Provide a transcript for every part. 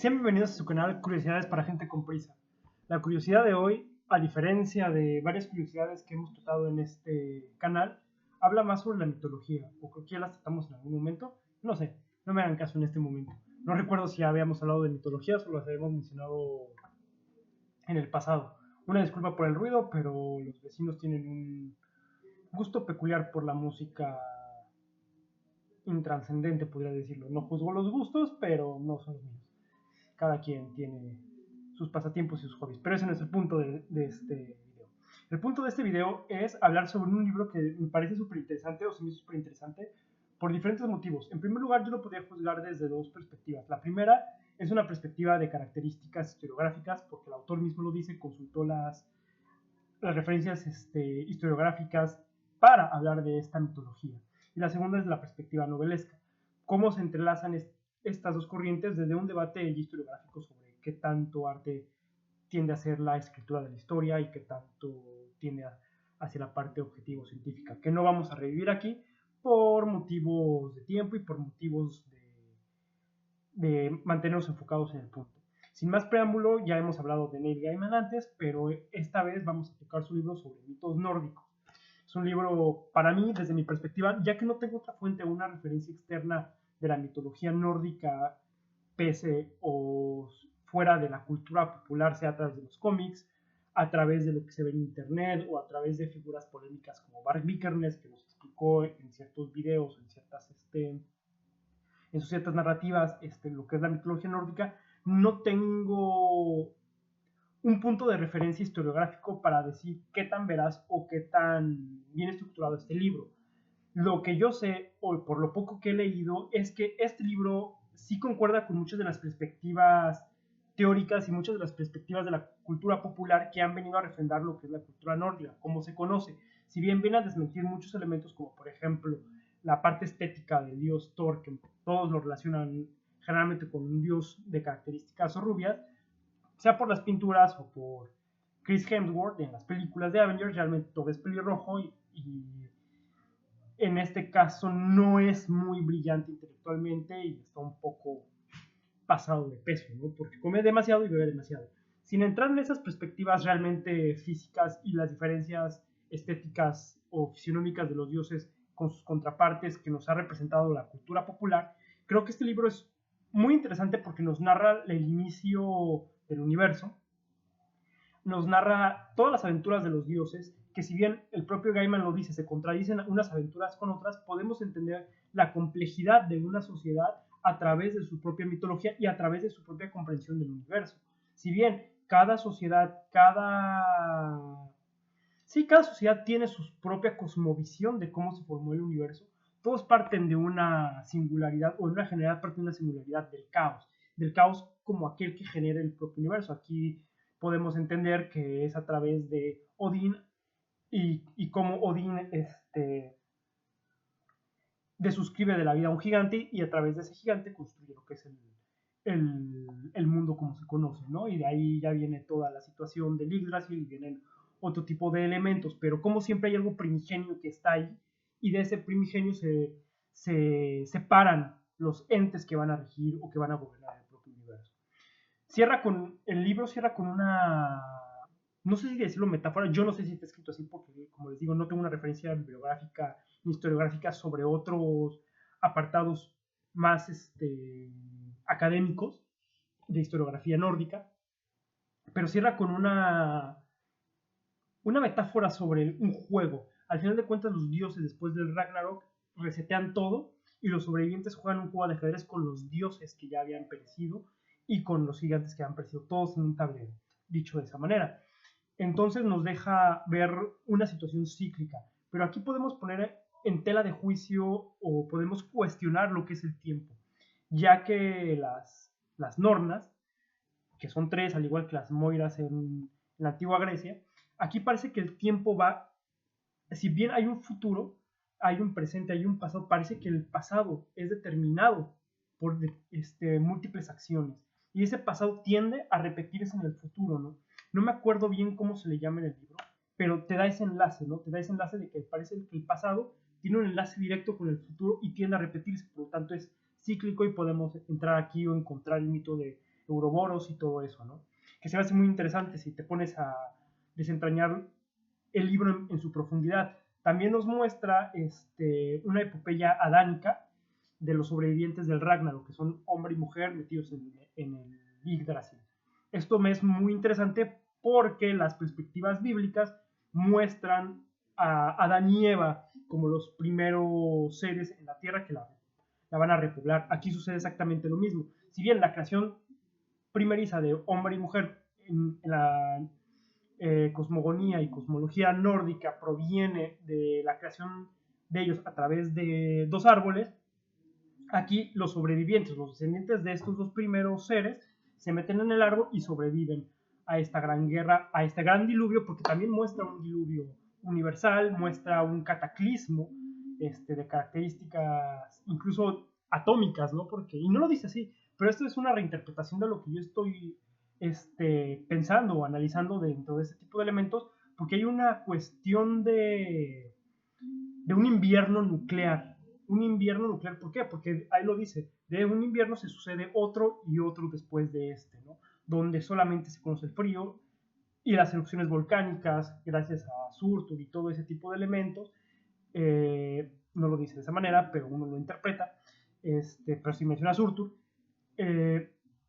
Sean bienvenidos a su canal Curiosidades para Gente con Prisa. La curiosidad de hoy, a diferencia de varias curiosidades que hemos tratado en este canal, habla más sobre la mitología, o creo que ya las tratamos en algún momento, no sé, no me hagan caso en este momento. No recuerdo si ya habíamos hablado de mitología o las habíamos mencionado en el pasado. Una disculpa por el ruido, pero los vecinos tienen un gusto peculiar por la música intranscendente, podría decirlo. No juzgo los gustos, pero no son los míos. Cada quien tiene sus pasatiempos y sus hobbies, pero ese no es el punto de este video. El punto de este video es hablar sobre un libro que me parece súper interesante o se me hizo súper interesante por diferentes motivos. En primer lugar, yo lo podría juzgar desde dos perspectivas. La primera es una perspectiva de características historiográficas, porque el autor mismo lo dice, consultó las referencias historiográficas para hablar de esta mitología. Y la segunda es la perspectiva novelesca, cómo se entrelazan estas dos corrientes desde un debate historiográfico sobre qué tanto arte tiende a ser la escritura de la historia y qué tanto tiende hacia la parte objetivo-científica, que no vamos a revivir aquí por motivos de tiempo y por motivos de mantenernos enfocados en el punto. Sin más preámbulo, ya hemos hablado de Neil Gaiman antes, pero esta vez vamos a tocar su libro sobre mitos nórdicos. Es un libro, para mí, desde mi perspectiva, ya que no tengo otra fuente o una referencia externa de la mitología nórdica, pese o fuera de la cultura popular, sea a través de los cómics, a través de lo que se ve en internet o a través de figuras polémicas como Mark Vikernes, que nos explicó en ciertos videos, en sus ciertas narrativas, lo que es la mitología nórdica, no tengo un punto de referencia historiográfico para decir qué tan veraz o qué tan bien estructurado este libro. Lo que yo sé, o por lo poco que he leído, es que este libro sí concuerda con muchas de las perspectivas teóricas y muchas de las perspectivas de la cultura popular que han venido a refrendar lo que es la cultura nórdica, como se conoce. Si bien viene a desmentir muchos elementos, como por ejemplo la parte estética del dios Thor, que todos lo relacionan generalmente con un dios de características rubias, sea por las pinturas o por Chris Hemsworth en las películas de Avengers, realmente todo es pelirrojo y en este caso no es muy brillante intelectualmente y está un poco pasado de peso, ¿no? Porque come demasiado y bebe demasiado. Sin entrar en esas perspectivas realmente físicas y las diferencias estéticas o fisionómicas de los dioses con sus contrapartes que nos ha representado la cultura popular, creo que este libro es muy interesante porque nos narra el inicio del universo, nos narra todas las aventuras de los dioses, que si bien el propio Gaiman lo dice, se contradicen unas aventuras con otras, podemos entender la complejidad de una sociedad a través de su propia mitología y a través de su propia comprensión del universo. Si bien cada sociedad, cada sociedad tiene su propia cosmovisión de cómo se formó el universo, todos parten de una singularidad, o en una general parte de una singularidad del caos como aquel que genera el propio universo. Aquí podemos entender que es a través de Odín y cómo Odín desuscribe de la vida a un gigante y a través de ese gigante construye lo que es el mundo como se conoce, ¿no? Y de ahí ya viene toda la situación del Yggdrasil y vienen otro tipo de elementos, pero como siempre hay algo primigenio que está ahí y de ese primigenio se separan los entes que van a regir o que van a gobernar el propio universo. El libro cierra con una, no sé si decirlo metáfora, yo no sé si está escrito así porque, como les digo, no tengo una referencia bibliográfica ni historiográfica sobre otros apartados más académicos de historiografía nórdica, pero cierra con una metáfora sobre un juego. Al final de cuentas, los dioses después del Ragnarok resetean todo y los sobrevivientes juegan un juego de ajedrez con los dioses que ya habían perecido y con los gigantes que habían perecido, todos en un tablero, dicho de esa manera. Entonces nos deja ver una situación cíclica, pero aquí podemos poner en tela de juicio o podemos cuestionar lo que es el tiempo, ya que las nornas, que son tres, al igual que las moiras en la antigua Grecia, aquí parece que el tiempo va, si bien hay un futuro, hay un presente, hay un pasado, parece que el pasado es determinado por múltiples acciones y ese pasado tiende a repetirse en el futuro, ¿no? No me acuerdo bien cómo se le llama en el libro, pero te da ese enlace, ¿no? Te da ese enlace de que parece que el pasado tiene un enlace directo con el futuro y tiende a repetirse, por lo tanto es cíclico y podemos entrar aquí o encontrar el mito de Ouroboros y todo eso, ¿no? Que se me hace muy interesante si te pones a desentrañar el libro en su profundidad. También nos muestra una epopeya adánica de los sobrevivientes del Ragnarok, que son hombre y mujer metidos en el Yggdrasil. Esto me es muy interesante porque las perspectivas bíblicas muestran a Adán y Eva como los primeros seres en la tierra que la van a repoblar. Aquí sucede exactamente lo mismo. Si bien la creación primeriza de hombre y mujer en la cosmogonía y cosmología nórdica proviene de la creación de ellos a través de dos árboles, aquí los sobrevivientes, los descendientes de estos dos primeros seres, se meten en el árbol y sobreviven a esta gran guerra, a este gran diluvio, porque también muestra un diluvio universal, muestra un cataclismo de características incluso atómicas, ¿no? Porque, y no lo dice así, pero esto es una reinterpretación de lo que yo estoy pensando o analizando dentro de este tipo de elementos, porque hay una cuestión de un invierno nuclear. Un invierno nuclear, ¿por qué? Porque ahí lo dice, de un invierno se sucede otro y otro después de ¿no? Donde solamente se conoce el frío y las erupciones volcánicas, gracias a Surtur y todo ese tipo de elementos, no lo dice de esa manera, pero uno lo interpreta, pero si menciona Surtur,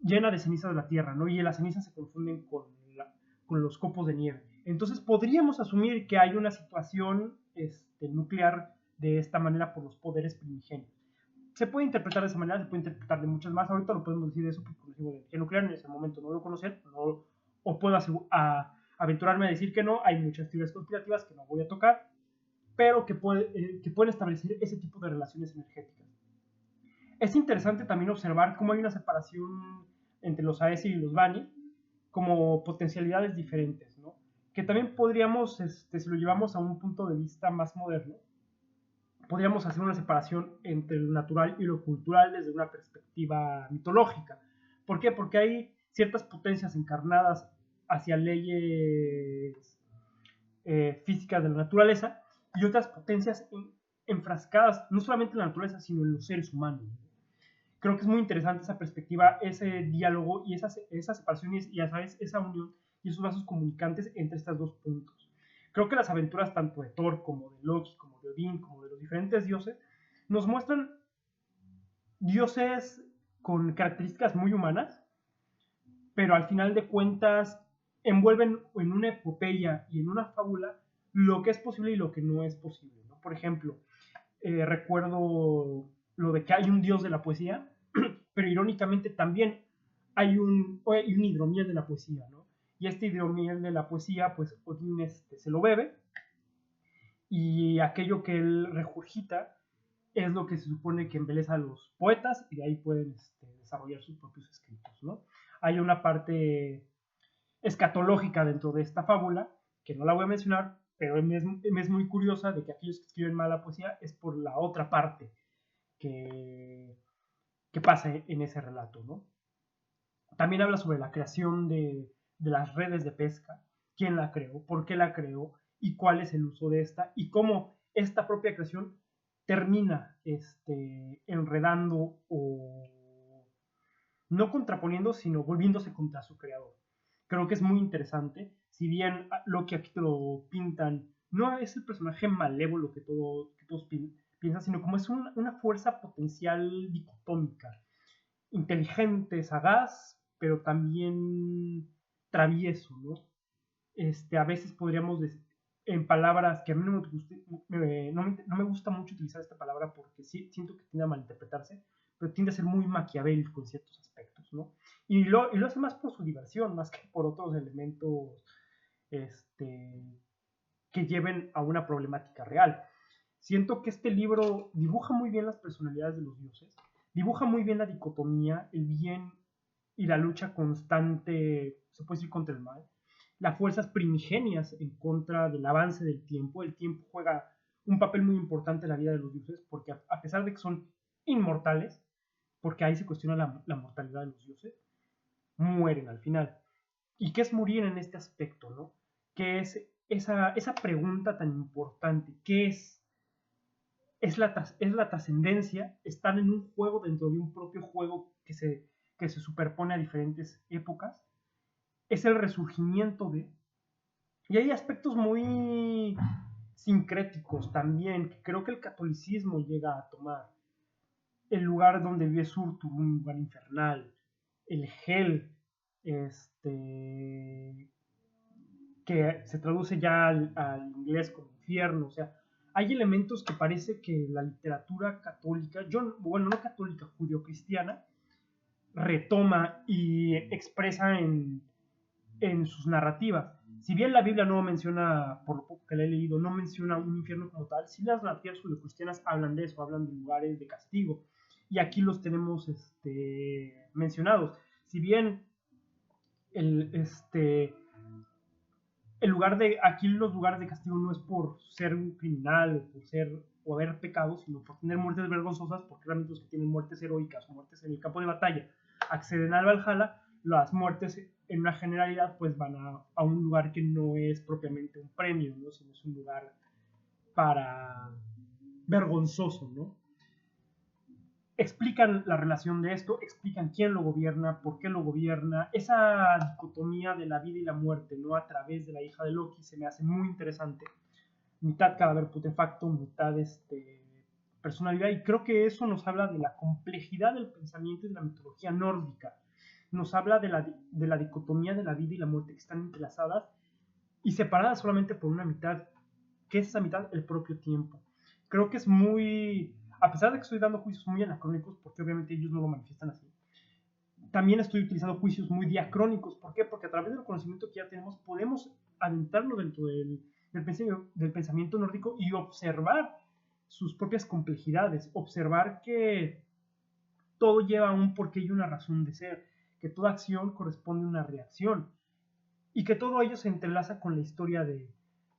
llena de cenizas de la Tierra, ¿no? Y las cenizas se confunden con los copos de nieve. Entonces podríamos asumir que hay una situación nuclear de esta manera por los poderes primigenios. Se puede interpretar de esa manera, se puede interpretar de muchas más. Ahorita lo podemos decir de eso porque conocimos de energía nuclear, en ese momento no lo conocen, no, o puedo aventurarme a decir que no. Hay muchas teorías conspirativas que no voy a tocar, pero que pueden establecer ese tipo de relaciones energéticas. Es interesante también observar cómo hay una separación entre los Aesir y los Vani como potencialidades diferentes, ¿no? Que también podríamos, si lo llevamos a un punto de vista más moderno, podríamos hacer una separación entre lo natural y lo cultural desde una perspectiva mitológica. ¿Por qué? Porque hay ciertas potencias encarnadas hacia leyes físicas de la naturaleza y otras potencias enfrascadas no solamente en la naturaleza, sino en los seres humanos. Creo que es muy interesante esa perspectiva, ese diálogo y esa separación y esa unión y esos vasos comunicantes entre estos dos puntos. Creo que las aventuras tanto de Thor como de Loki, como de Odín, como de los diferentes dioses, nos muestran dioses con características muy humanas, pero al final de cuentas envuelven en una epopeya y en una fábula lo que es posible y lo que no es posible, ¿no? Por ejemplo, recuerdo lo de que hay un dios de la poesía, pero irónicamente también hay un hidromiel de la poesía, ¿no? Y este hidromiel de la poesía, pues Odín se lo bebe, y aquello que él regurgita es lo que se supone que embeleza a los poetas, y de ahí pueden desarrollar sus propios escritos, ¿no? Hay una parte escatológica dentro de esta fábula, que no la voy a mencionar, pero me es muy curiosa de que aquellos que escriben mala poesía es por la otra parte que pasa en ese relato, ¿no? También habla sobre la creación de las redes de pesca, quién la creó, por qué la creó y cuál es el uso de esta y cómo esta propia creación termina enredando o no contraponiendo, sino volviéndose contra su creador. Creo que es muy interesante, si bien lo que aquí te lo pintan no es el personaje malévolo que todos piensan, sino como es una fuerza potencial dicotómica, inteligente, sagaz, pero también travieso, ¿no? A veces podríamos decir, en palabras que a mí no me gusta mucho utilizar esta palabra porque sí, siento que tiende a malinterpretarse, pero tiende a ser muy maquiavélico en ciertos aspectos, ¿no? Y lo hace más por su diversión, más que por otros elementos que lleven a una problemática real. Siento que este libro dibuja muy bien las personalidades de los dioses, dibuja muy bien la dicotomía, el bien y la lucha constante, se puede decir, contra el mal, las fuerzas primigenias en contra del avance del tiempo. El tiempo juega un papel muy importante en la vida de los dioses, porque a pesar de que son inmortales, porque ahí se cuestiona la mortalidad de los dioses, mueren al final. ¿Y qué es morir en este aspecto, no? ¿Qué es esa pregunta tan importante? ¿Qué es? Es la trascendencia, estar en un juego dentro de un propio juego que se superpone a diferentes épocas, es el resurgimiento de... Y hay aspectos muy sincréticos también, que creo que el catolicismo llega a tomar. El lugar donde vive Surtur, un lugar infernal. El Hel, que se traduce ya al inglés como infierno. O sea, hay elementos que parece que la literatura católica, bueno, no católica, judio-cristiana, retoma y expresa en sus narrativas. Si bien la Biblia no menciona, por lo poco que la he leído, no menciona un infierno como tal, sí las narrativas judio-cristianas hablan de eso, hablan de lugares de castigo. Y aquí los tenemos mencionados. Si bien el, aquí los lugares de castigo no es por ser un criminal o por ser o haber pecado, sino por tener muertes vergonzosas, porque realmente los que tienen muertes heroicas o muertes en el campo de batalla acceden al Valhalla. Las muertes en una generalidad pues van a un lugar que no es propiamente un premio, ¿no? Sino es un lugar para vergonzoso, ¿no? Explican la relación de esto, explican quién lo gobierna, por qué lo gobierna, esa dicotomía de la vida y la muerte, ¿no? A través de la hija de Loki se me hace muy interesante. Mitad cadáver putefacto, mitad personalidad, y creo que eso nos habla de la complejidad del pensamiento y de la mitología nórdica. Nos habla de la dicotomía de la vida y la muerte que están entrelazadas y separadas solamente por una mitad. ¿Qué es esa mitad? El propio tiempo. Creo que es muy... A pesar de que estoy dando juicios muy anacrónicos, porque obviamente ellos no lo manifiestan así, también estoy utilizando juicios muy diacrónicos. ¿Por qué? Porque a través del conocimiento que ya tenemos podemos adentrarnos dentro del pensamiento nórdico y observar sus propias complejidades, observar que todo lleva a un porqué y una razón de ser, que toda acción corresponde a una reacción y que todo ello se entrelaza con la historia de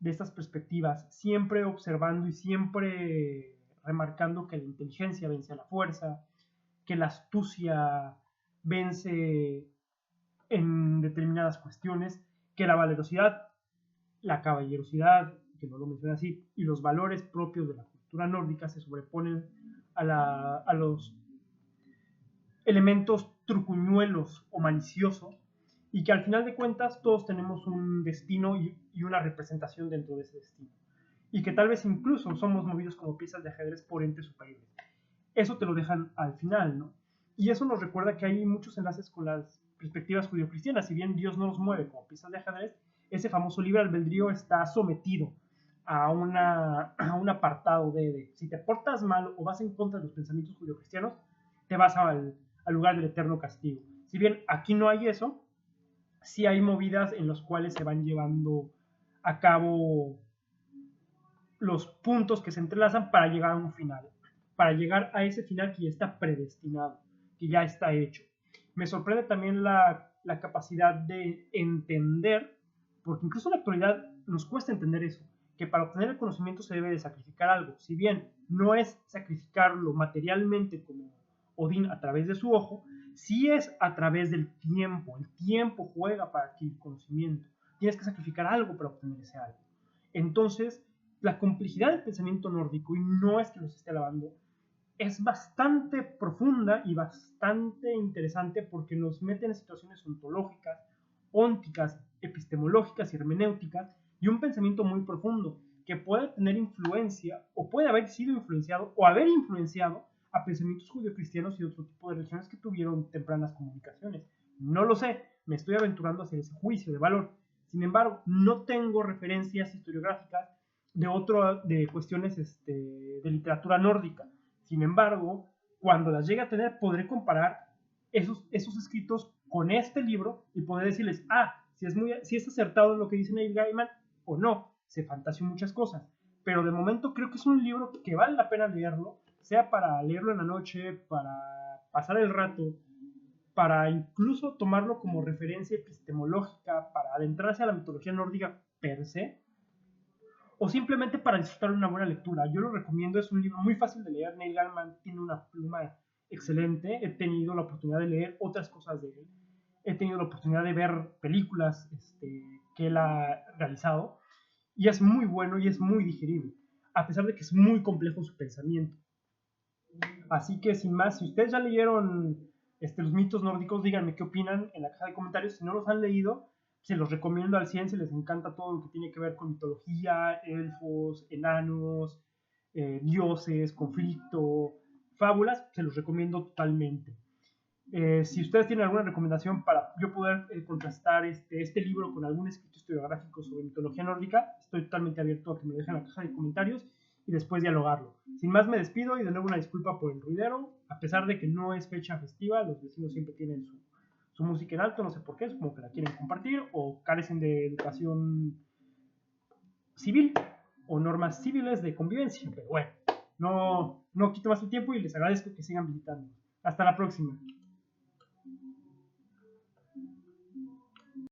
estas perspectivas, siempre observando y siempre remarcando que la inteligencia vence a la fuerza, que la astucia vence en determinadas cuestiones, que la valerosidad, la caballerosidad, que no lo menciona así, y los valores propios de la cultura nórdica se sobreponen a los elementos trucuñuelos o maliciosos, y que al final de cuentas todos tenemos un destino y una representación dentro de ese destino, y que tal vez incluso somos movidos como piezas de ajedrez por entes superiores. Eso te lo dejan al final, ¿no? Y eso nos recuerda que hay muchos enlaces con las perspectivas judio-cristianas. Si bien Dios no nos mueve como piezas de ajedrez, ese famoso libre albedrío está sometido a un apartado de si te portas mal o vas en contra de los pensamientos judio-cristianos, te vas al lugar del eterno castigo. Si bien aquí no hay eso, sí hay movidas en las cuales se van llevando a cabo los puntos que se entrelazan para llegar a un final, para llegar a ese final que ya está predestinado, que ya está hecho. Me sorprende también la capacidad de entender, porque incluso en la actualidad nos cuesta entender eso, que para obtener el conocimiento se debe de sacrificar algo. Si bien no es sacrificarlo materialmente como Odín a través de su ojo, sí es a través del tiempo. El tiempo juega para adquirir conocimiento. Tienes que sacrificar algo para obtener ese algo. Entonces, la complejidad del pensamiento nórdico, y no es que los esté alabando, es bastante profunda y bastante interesante porque nos mete en situaciones ontológicas, ónticas, epistemológicas y hermenéuticas, y un pensamiento muy profundo que puede tener influencia o puede haber sido influenciado o haber influenciado a pensamientos judio-cristianos y otro tipo de religiones que tuvieron tempranas comunicaciones. No lo sé, me estoy aventurando a hacer ese juicio de valor. Sin embargo, no tengo referencias historiográficas de cuestiones de literatura nórdica. Sin embargo, cuando las llegue a tener, podré comparar esos escritos con este libro y poder decirles, si es acertado en lo que dice Neil Gaiman o no. Se fantaseó muchas cosas. Pero de momento creo que es un libro que vale la pena leerlo, sea para leerlo en la noche, para pasar el rato, para incluso tomarlo como referencia epistemológica, para adentrarse a la mitología nórdica per se, o simplemente para disfrutar una buena lectura. Yo lo recomiendo, es un libro muy fácil de leer. Neil Gaiman tiene una pluma excelente. He tenido la oportunidad de leer otras cosas de él. He tenido la oportunidad de ver películas que él ha realizado. Y es muy bueno y es muy digerible, a pesar de que es muy complejo su pensamiento. Así que sin más, si ustedes ya leyeron los mitos nórdicos, díganme qué opinan en la caja de comentarios. Si no los han leído, se los recomiendo al 100, si les encanta todo lo que tiene que ver con mitología, elfos, enanos, dioses, conflicto, fábulas, se los recomiendo totalmente. Si ustedes tienen alguna recomendación para yo poder contrastar este libro con algún escrito historiográfico sobre mitología nórdica, estoy totalmente abierto a que me dejen en la caja de comentarios y después dialogarlo. Sin más me despido y de nuevo una disculpa por el ruidero, a pesar de que no es fecha festiva, los vecinos siempre tienen su música en alto, no sé por qué, supongo que la quieren compartir o carecen de educación civil o normas civiles de convivencia, pero bueno, no quito más el tiempo y les agradezco que sigan visitando. Hasta la próxima.